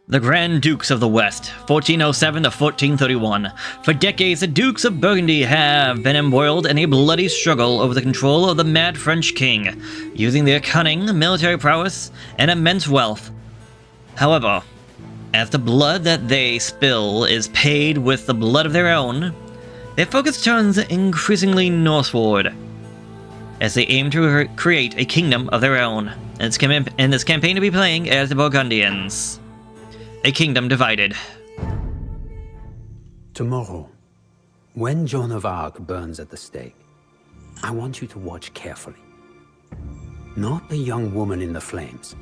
The Grand Dukes of the West, 1407 to 1431. For decades, the Dukes of Burgundy have been embroiled in a bloody struggle over the control of the mad French king, using their cunning, military prowess, and immense wealth. However, as the blood that they spill is paid with the blood of their own, their focus turns increasingly northward, as they aim to create a kingdom of their own, and this campaign to be playing as the Burgundians. A kingdom divided. Tomorrow, when Joan of Arc burns at the stake, I want you to watch carefully. Not the young woman in the flames,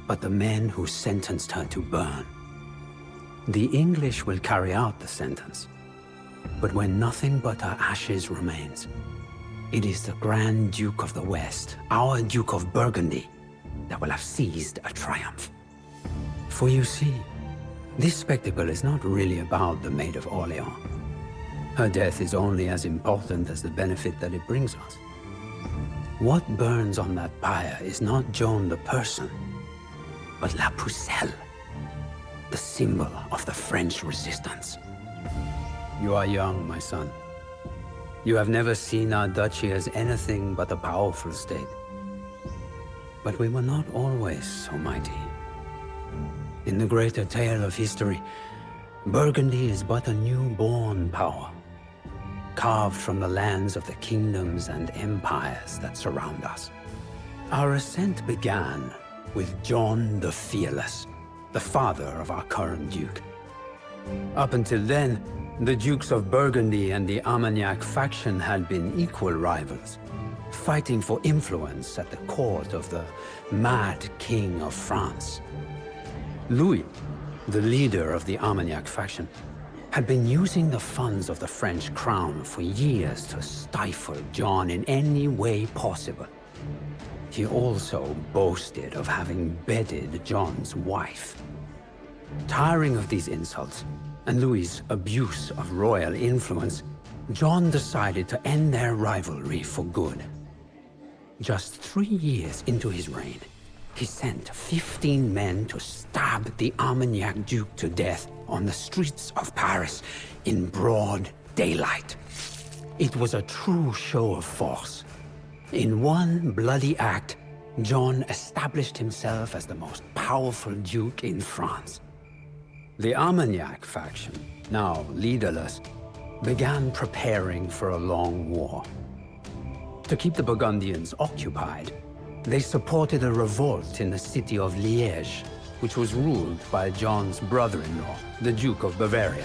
but the men who sentenced her to burn. The English will carry out the sentence, but when nothing but her ashes remains, it is the Grand Duke of the West, our Duke of Burgundy, that will have seized a triumph. For you see, this spectacle is not really about the Maid of Orleans. Her death is only as important as the benefit that it brings us. What burns on that pyre is not Joan the person, but La Pucelle, the symbol of the French resistance. You are young, my son. You have never seen our duchy as anything but a powerful state. But we were not always so mighty. In the greater tale of history, Burgundy is but a newborn power, carved from the lands of the kingdoms and empires that surround us. Our ascent began with John the Fearless, the father of our current duke. Up until then, the Dukes of Burgundy and the Armagnac faction had been equal rivals, fighting for influence at the court of the mad king of France. Louis, the leader of the Armagnac faction, had been using the funds of the French crown for years to stifle John in any way possible. He also boasted of having bedded John's wife. Tiring of these insults, and Louis's abuse of royal influence, John decided to end their rivalry for good. Just 3 years into his reign, he sent 15 men to stab the Armagnac Duke to death on the streets of Paris in broad daylight. It was a true show of force. In one bloody act, John established himself as the most powerful duke in France. The Armagnac faction, now leaderless, began preparing for a long war. To keep the Burgundians occupied, they supported a revolt in the city of Liège, which was ruled by John's brother-in-law, the Duke of Bavaria.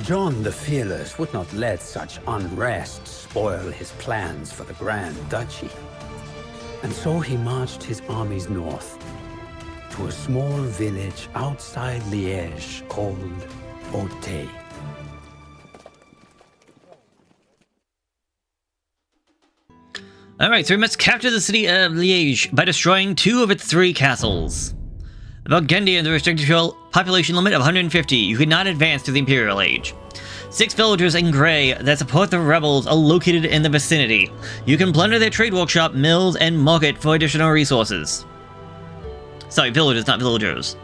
John the Fearless would not let such unrest spoil his plans for the Grand Duchy. And so he marched his armies north, to a small village outside Liège called Auteuil. Alright, so we must capture the city of Liège by destroying 2 of its 3 castles. The Burgundians are restricted to a population limit of 150. You cannot advance to the Imperial Age. 6 villagers in gray that support the rebels are located in the vicinity. You can plunder their trade workshop, mills, and market for additional resources. Sorry, villagers, not villagers.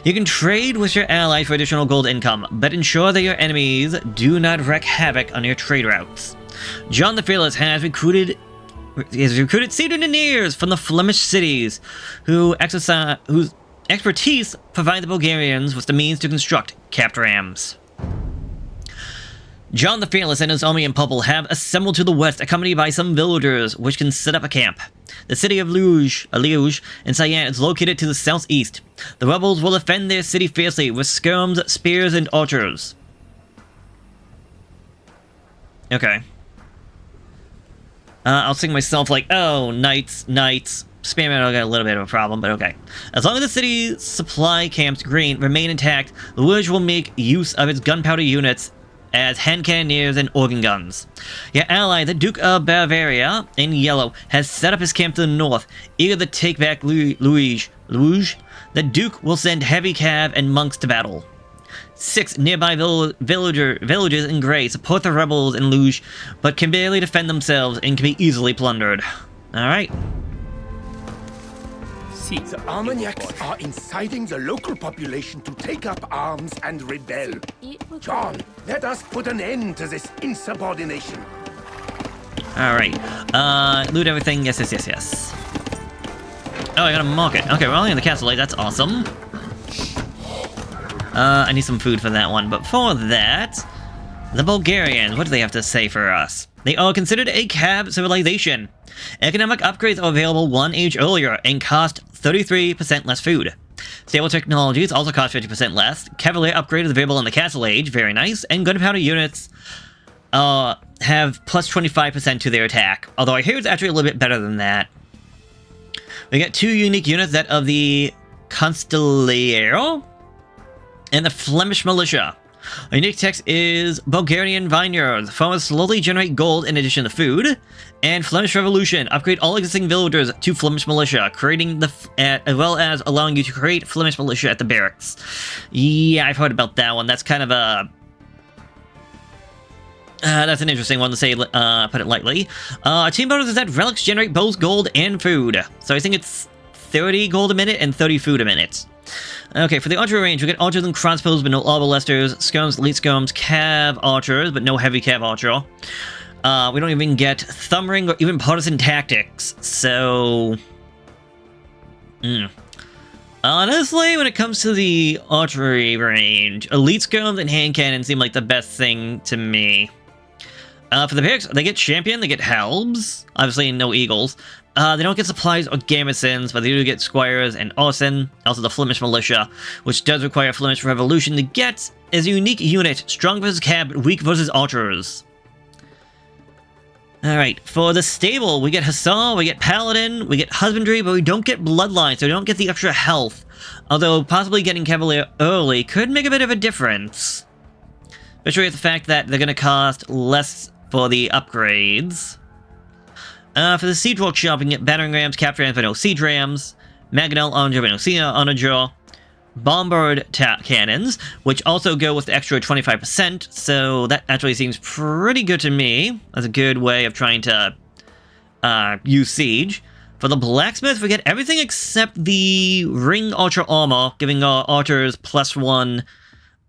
You can trade with your allies for additional gold income, but ensure that your enemies do not wreak havoc on your trade routes. John the Fearless has recruited pseudo-engineers from the Flemish cities whose expertise provide the Bulgarians with the means to construct capped rams. John the Fearless and his army in purple have assembled to the west, accompanied by some villagers which can set up a camp. The city of Liège in Cyan is located to the southeast. The rebels will defend their city fiercely with skirms, spears, and archers. Okay. I'll sing myself like, oh, knights. Spearmen will get a little bit of a problem, but okay. As long as the city's supply camps remain intact, Liège will make use of its gunpowder units as hand cannoneers and organ guns. Your ally, the Duke of Bavaria, in yellow, has set up his camp to the north, eager to take back Liège. The Duke will send heavy cav and monks to battle. 6 nearby villages in gray support the rebels in Liège, but can barely defend themselves and can be easily plundered. Alright. seat. The Armagnacs are inciting the local population to take up arms and rebel. John, let us put an end to this insubordination. Alright. Loot everything. Yes, yes, yes, yes. Oh, I got a market. Okay, we're only in the castle. That's awesome. I need some food for that one. But for that, the Bulgarians, what do they have to say for us? They are considered a Cav civilization. Economic upgrades are available one age earlier and cost 33% less food. Stable technologies also cost 50% less. Cavalier upgrade is available in the Castle Age, very nice. And gunpowder units have plus 25% to their attack. Although I hear it's actually a little bit better than that. We get two unique units, that of the Constelliero and the Flemish Militia. Our unique text is Bulgarian Vineyards. Farmers slowly generate gold in addition to food. And Flemish Revolution. Upgrade all existing villagers to Flemish Militia, creating the as well as allowing you to create Flemish Militia at the barracks. Yeah, I've heard about that one. That's kind of a... that's an interesting one to say, put it lightly. Team bonus is that relics generate both gold and food. So I think it's 30 gold a minute and 30 food a minute. Okay, for the archery range, we get archers and crossbows, but no arbalesters, scomes, elite scomes, cav archers, but no heavy cav archer. We don't even get thumb ring or even partisan tactics, so... Honestly, when it comes to the archery range, elite scomes and hand cannons seem like the best thing to me. For the picks, they get champion, they get helms, obviously no eagles. They don't get supplies or garrisons, but they do get squires and arson. Also the Flemish Militia, which does require Flemish Revolution to get, as a unique unit, strong versus cab, weak versus archers. Alright, for the stable, we get Hussar, we get Paladin, we get Husbandry, but we don't get Bloodline, so we don't get the extra health. Although, possibly getting Cavalier early could make a bit of a difference. Especially with the fact that they're going to cost less for the upgrades. For the Siege Workshop, we can get Battering Rams, Capture Rams, but no Siege Rams, Mangonel, Onager, but no Onager, Bombard Cannons, which also go with the extra 25%, so that actually seems pretty good to me. That's a good way of trying to use Siege. For the Blacksmith, we get everything except the Ring Archer Armor, giving our archers +1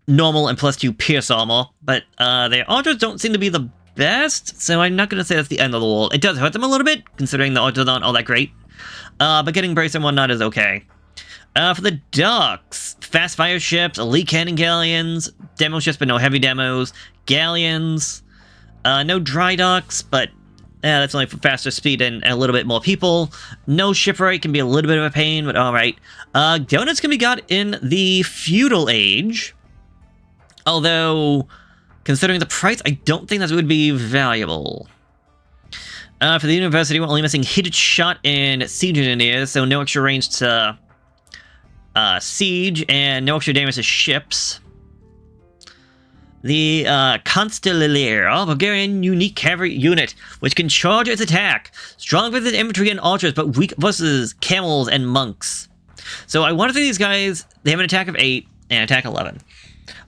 normal and +2 Pierce Armor, but their archers don't seem to be the best, so I'm not going to say that's the end of the world. It does hurt them a little bit, considering the archers aren't all that great, but getting Brace and whatnot is okay. For the docks, fast fire ships, elite cannon galleons, demo ships but no heavy demos, galleons, no dry docks, but that's only for faster speed and a little bit more people. No shipwright can be a little bit of a pain, but alright. Donuts can be got in the feudal age, although considering the price, I don't think that would be valuable. For the university, we're only missing Heated Shot and Siege Engineers, so no extra range to siege and no extra damage to ships. The Constelliero, Bulgarian unique cavalry unit, which can charge its attack. Strong versus infantry and archers, but weak versus camels and monks. So I want to say these guys, they have an attack of 8 and attack 11.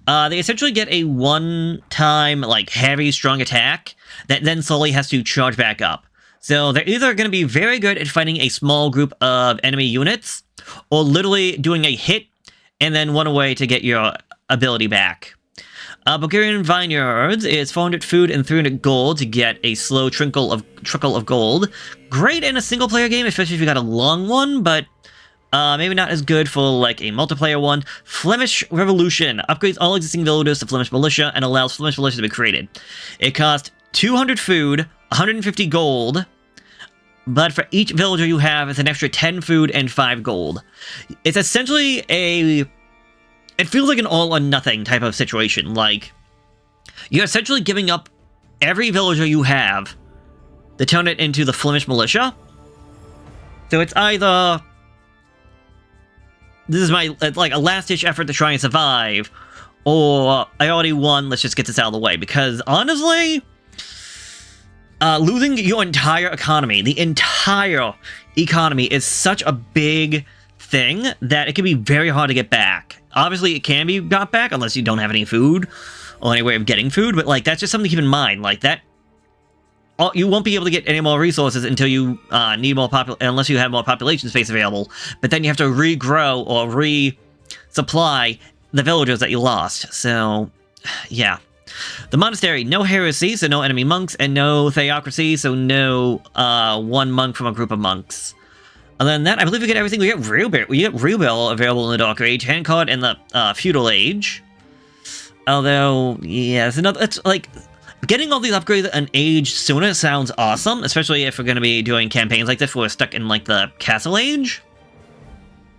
They essentially get a one-time, like, heavy, strong attack that then slowly has to charge back up. So they're either going to be very good at fighting a small group of enemy units, or literally doing a hit and then one away to get your ability back. Bulgarian Vineyards is 400 food and 300 gold to get a slow trickle of gold. Great in a single-player game, especially if you got a long one, but maybe not as good for like a multiplayer one. Flemish Revolution upgrades all existing villagers to Flemish Militia and allows Flemish Militia to be created. It costs 200 food, 150 gold, but for each villager you have, it's an extra 10 food and 5 gold. It's essentially it feels like an all-or-nothing type of situation. Like, you're essentially giving up every villager you have to turn it into the Flemish Militia. So it's either... this is my, like, a last-ditch effort to try and survive, or I already won, let's just get this out of the way. Because, honestly, losing your entire economy, the entire economy, is such a big thing that it can be very hard to get back. Obviously, it can be got back, unless you don't have any food, or any way of getting food, but, like, that's just something to keep in mind. Like, that you won't be able to get any more resources until you need more unless you have more population space available. But then you have to regrow or resupply the villagers that you lost. So, yeah. The monastery, no heresy, so no enemy monks, and no theocracy, so no one monk from a group of monks. Other than that, I believe we get everything. We get Rebuild available in the Dark Age, Handcard in the Feudal Age. Although, yeah, it's like, getting all these upgrades an age sooner sounds awesome, especially if we're going to be doing campaigns like this where we're stuck in, like, the Castle Age.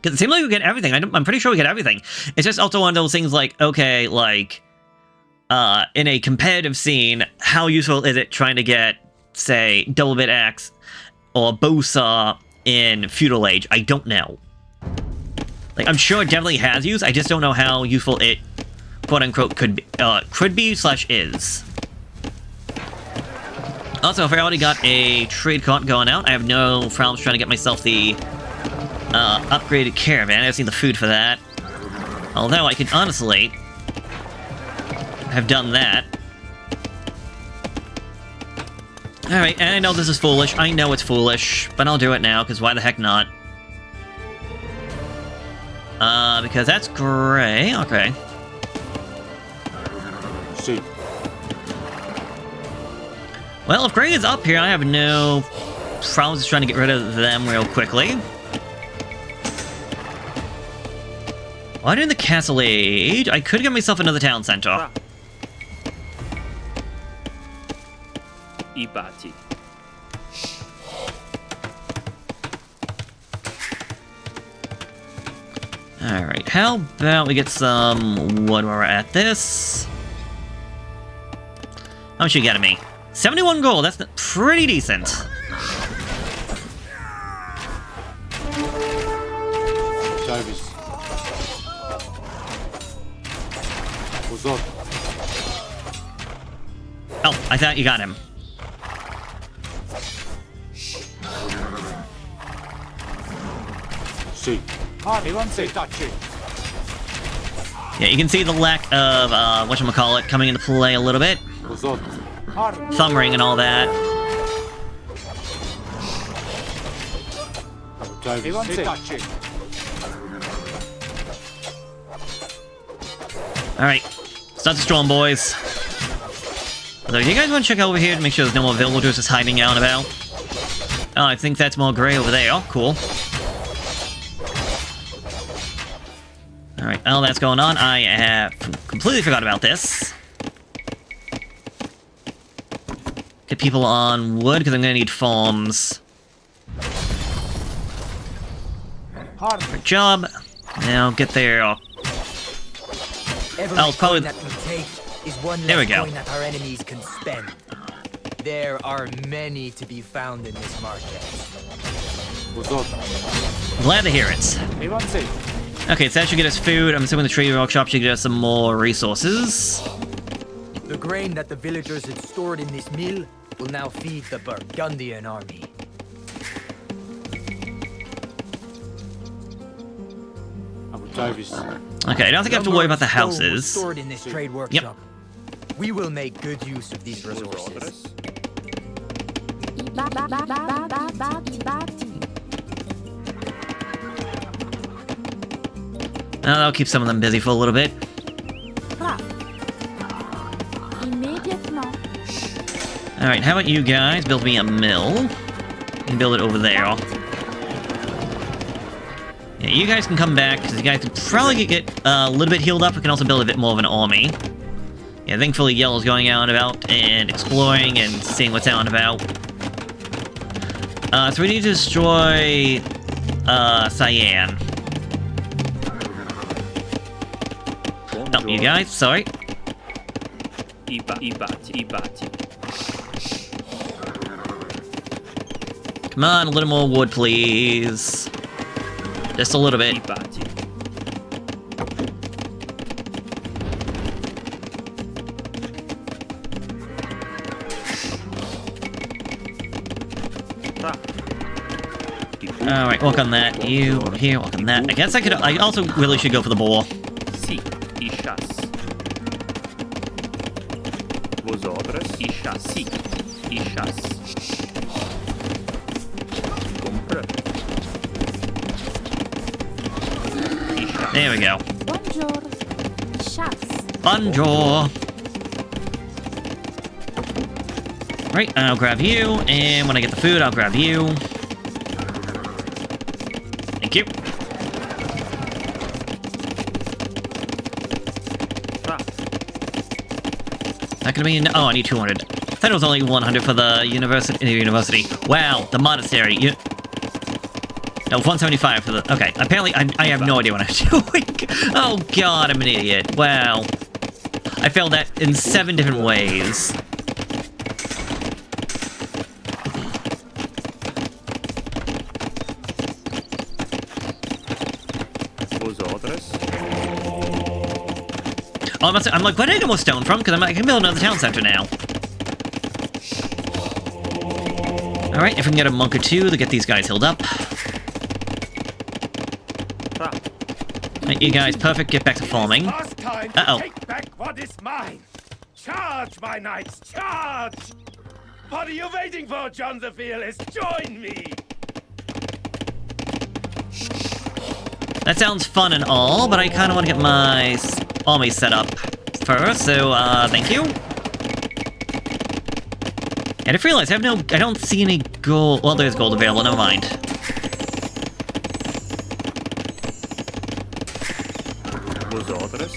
Because it seems like we get everything. I'm pretty sure we get everything. It's just also one of those things like, okay, like, in a competitive scene, how useful is it trying to get, say, Double Bit Axe or Bowsaw in Feudal Age? I don't know. Like, I'm sure it definitely has use, I just don't know how useful it, quote-unquote, could be / is. Also, if I already got a trade cart going out, I have no problems trying to get myself the upgraded caravan. I just need the food for that. Although I could honestly have done that. Alright, and I know this is foolish. I know it's foolish, but I'll do it now, because why the heck not? Because that's gray. Okay. See. Well, if gray is up here, I have no problems just trying to get rid of them real quickly. Why in the Castle Age? I could get myself another town center. Ibati. Alright, how about we get some wood while we're at this? How much you getting me? 71 gold, that's pretty decent. Davis. What's up? Oh, I thought you got him. See. Yeah, you can see the lack of, whatchamacallit, coming into play a little bit. What's up? Thumb ring and all that. Davis. Alright, start the storm, boys. So, do you guys want to check over here to make sure there's no more villagers just hiding out and about? Oh, I think that's more gray over there. Oh, cool. Alright, all that's going on. I have completely forgot about this. Get people on wood, because I'm going to need farms. Good job. Now get there. Every probably... coin that we take is one There we less go. coin that our enemies can spend. There are many to be found in this market. What's up? Glad to hear it. Okay, so that should get us food. I'm assuming the trading workshop should get us some more resources. The grain that the villagers had stored in this mill will now feed the Burgundian army. Davis. Okay, I don't think I have to worry about the Stone was houses. stored in this trade workshop. We will make good use of these resources. I'll keep some of them busy for a little bit. Alright, how about you guys build me a mill? You can build it over there. Yeah, you guys can come back, because you guys can probably get a little bit healed up. We can also build a bit more of an army. Yeah, thankfully Yellow's going out and about and exploring and seeing what's out and about. So we need to destroy Cyan. Oh, you guys, sorry. Ibati. Come on, a little more wood, please. Just a little bit. Ibati. Alright, walk on that. You over here, walk on that. I guess I also really should go for the boar. Si. Ishas. Vosotros. Ishas. Si. I chasse. Compre. I chasse. There we go. Bonjour. Chasse. Bonjour. Right, I'll grab you, and when I get the food, I'll grab you. Thank you. Not gonna be oh, I need 200. I thought it was only 100 for the university. Wow, the monastery. No, 175 for the... Okay, apparently I have no idea what I'm doing. Oh god, I'm an idiot. Wow. I failed that in 7 different ways. Oh, I'm like, where did I get more stone from? Because I can build another town center now. Alright, if we can get a monk or 2 to get these guys healed up. Right, you guys, perfect, get back to farming. Uh-oh. Take back what is mine. Charge, my knights, charge! What are you waiting for, John the Fearless? Join me! That sounds fun and all, but I kind of want to get my army set up first, so, thank you. And I realized I don't see any gold. Well, there's gold available, never mind. Vosotros.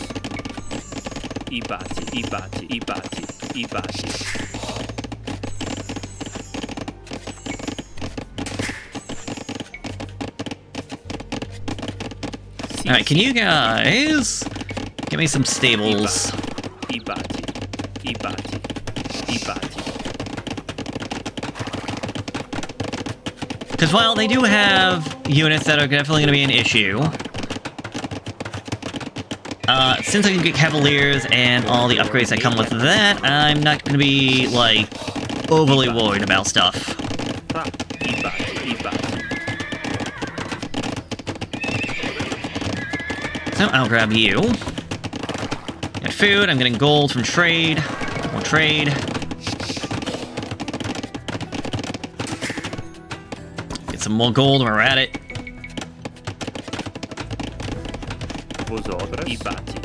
I baci. Alright, can you guys give me some stables? I baci. Because while they do have units that are definitely going to be an issue, since I can get Cavaliers and all the upgrades that come with that, I'm not going to be, like, overly worried about stuff. So I'll grab you. Get food, I'm getting gold from trade. More trade. Get some more gold while we're at it. Vosotros. I baci.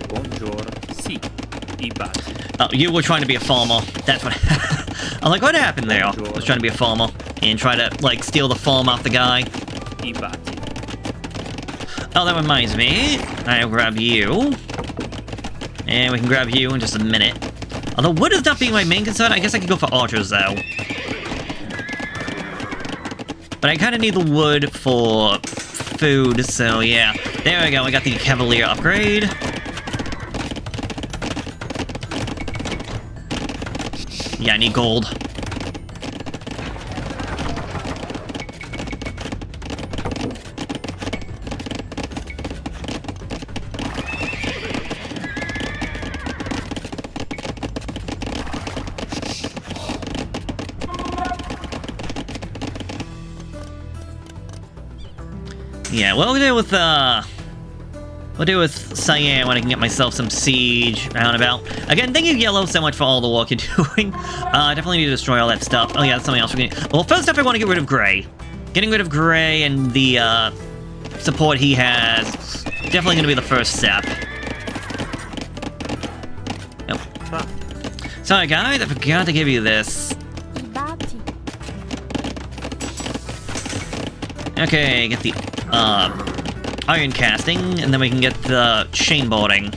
Bonjour. Si. I baci. Oh, you were trying to be a farmer. That's what... I'm like, what happened there? I was trying to be a farmer and try to, like, steal the farm off the guy. I baci. Oh, that reminds me. I'll grab you. And we can grab you in just a minute. Although wood is not being my main concern, I guess I could go for archers, though. But I kind of need the wood for food, so yeah. There we go, I got the Cavalier upgrade. Yeah, I need gold. Yeah, we'll do with Cyan when I can get myself some siege roundabout. Again, thank you, Yellow, so much for all the work you're doing. Definitely need to destroy all that stuff. Oh yeah, that's something else we're getting. Well, first up, I want to get rid of Gray. Getting rid of Gray and the support he has is definitely going to be the first step. Nope. Sorry, guys, I forgot to give you this. Okay, get the iron casting, and then we can get the chain boarding.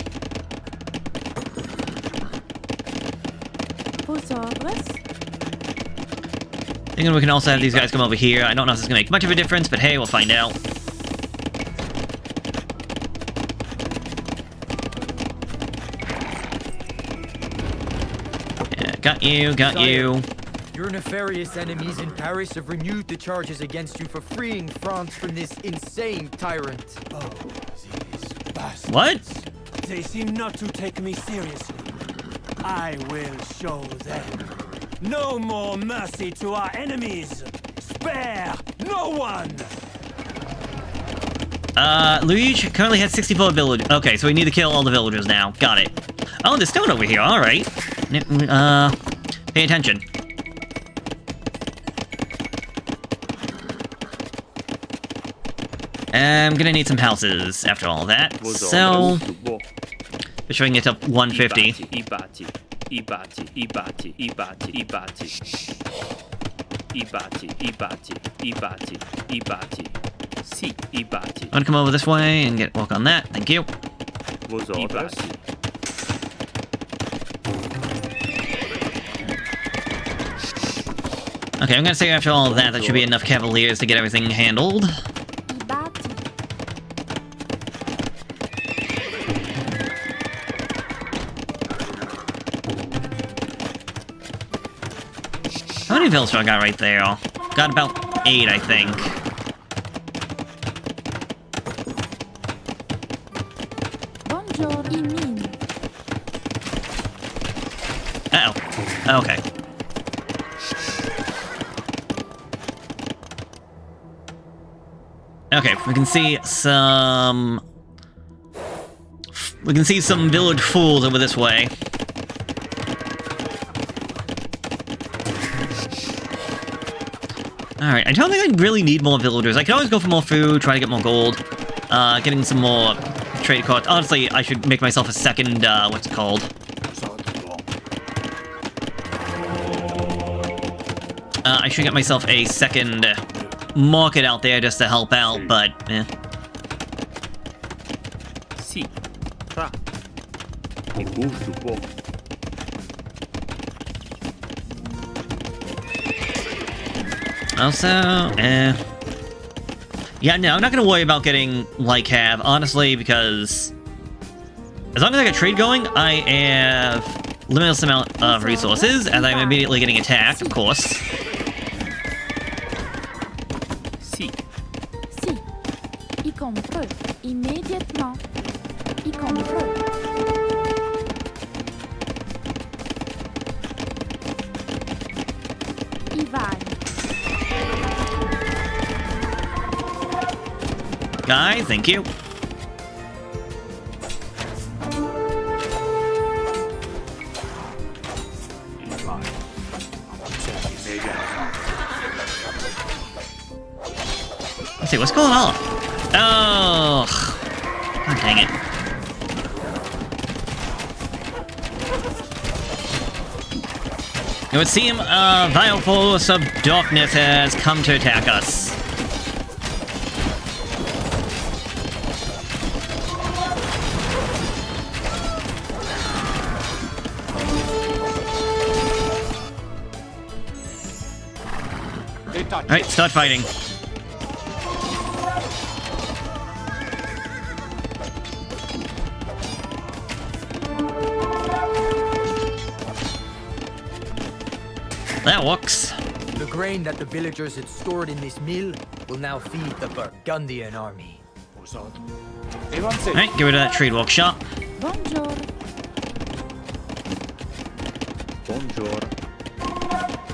Thinking we can also have these guys come over here. I don't know if this is gonna make much of a difference, but hey, we'll find out. Yeah, got you. Your nefarious enemies in Paris have renewed the charges against you for freeing France from this insane tyrant. Oh, these bastards. What? They seem not to take me seriously. I will show them. No more mercy to our enemies. Spare no one. Luigi currently has 64 villagers. Okay, so we need to kill all the villagers now. Got it. Oh, there's stone over here. All right. Pay attention. I'm gonna need some houses after all that. So, just so I can get to 150. Ibati. Sì, Ibati. I'm gonna come over this way and work on that. Thank you. Vosotros. Okay, I'm gonna say after all of that, that should be enough cavaliers to get everything handled. Ibati. How many villagers I got right there? Got about 8, I think. Bonjour, Imin. Uh-oh. Okay. Okay, we can see some... We can see some village fools over this way. Alright, I don't think I really need more villagers. I can always go for more food, try to get more gold. Getting some more trade cards. Honestly, I should make myself a second, what's it called? I should get myself a second market out there just to help out, but, eh. Sì. Tra. E gusto po. Also, yeah, no, I'm not gonna worry about getting like Cav, honestly, because as long as I get trade going, I have limitless amount of resources, and I'm immediately getting attacked, of course. Sì. Si. Y compreux. Immédiatement. Y compreux. Y vai. Guys, thank you. Let's see, what's going on? Oh, God dang it. It would seem a vile force of darkness has come to attack us. Alright, start fighting. That works. The grain that the villagers had stored in this mill will now feed the Burgundian army. Alright, get rid of that trade workshop. Bonjour. Bonjour.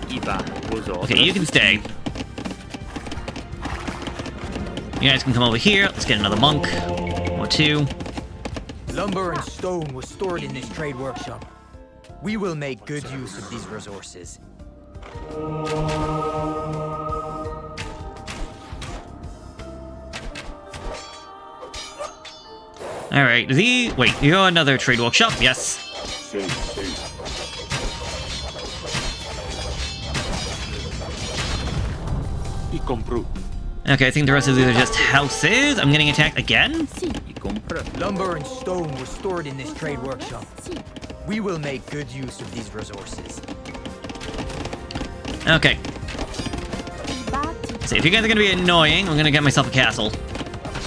Iba. Vosotros. Okay, you can stay. You guys can come over here. Let's get another monk. Or 2. Lumber and stone was stored in this trade workshop. We will make good use of these resources. Alright, wait, you're another trade workshop? Yes. Okay, I think the rest of these are just houses. I'm getting attacked again? Si. Y compra. Lumber and stone was stored in this trade workshop. Si. We will make good use of these resources. Okay. Ibati. See, if you guys are gonna be annoying, I'm gonna get myself a castle.